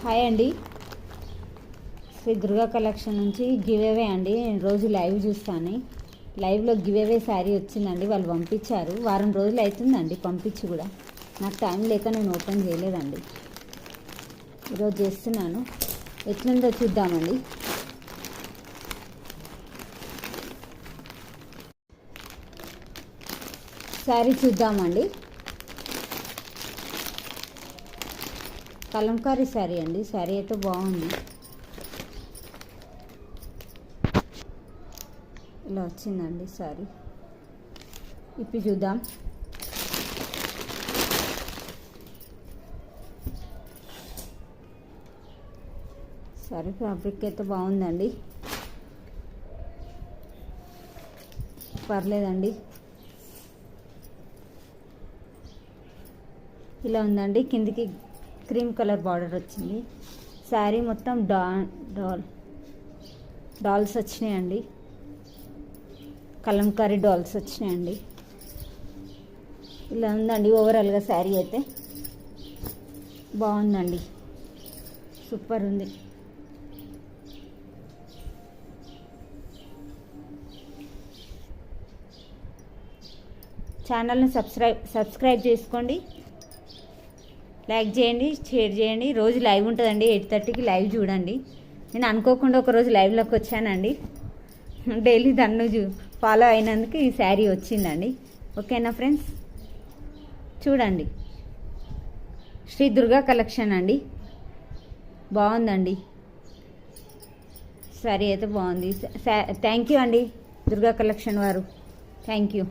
Hi అండి. Shri Durga collection నుంచి give away అండి. నేను రోజు లైవ్ చూస్తాను. లైవ్లో గివ్ అవే శారీ వచ్చిందండి. వాళ్ళు పంపించారు. వారం రోజులు అవుతుందండి పంపించి కూడా. నాకు టైం లేక నేను ఓపెన్ చేయలేదండి. ఈరోజు చేస్తున్నాను. ఎట్లుందో చూద్దామండి. శారీ చూద్దామండి. కలంకారీ శారీ అండి. శారీ అయితే బాగుంది. ఇలా వచ్చిందండి శారీ. ఇప్పి చూద్దాం. శారీ ఫ్యాబ్రిక్ అయితే బాగుందండి. పర్లేదండి. ఇలా ఉందండి. కిందికి క్రీమ్ కలర్ బార్డర్ వచ్చింది. శారీ మొత్తం డాల్స్ వచ్చినాయండి. కలంకారీ డాల్స్ వచ్చినాయండి. ఇలా ఉందండి ఓవరాల్గా శారీ అయితే బాగుందండి. సూపర్ ఉంది. ఛానల్ని సబ్స్క్రైబ్ చేసుకోండి, లైక్ చేయండి, షేర్ చేయండి. రోజు లైవ్ ఉంటుందండి. 8:30కి లైవ్ చూడండి. నేను అనుకోకుండా ఒకరోజు లైవ్లోకి వచ్చానండి. డైలీ దాన్ని ఫాలో అయినందుకు ఈ శారీ వచ్చిందండి. ఓకేనా ఫ్రెండ్స్, చూడండి. శ్రీ దుర్గా కలెక్షన్ అండి. బాగుందండి. శారీ అయితే బాగుంది. థ్యాంక్ యూ అండి దుర్గా కలెక్షన్ వారు. Thank you.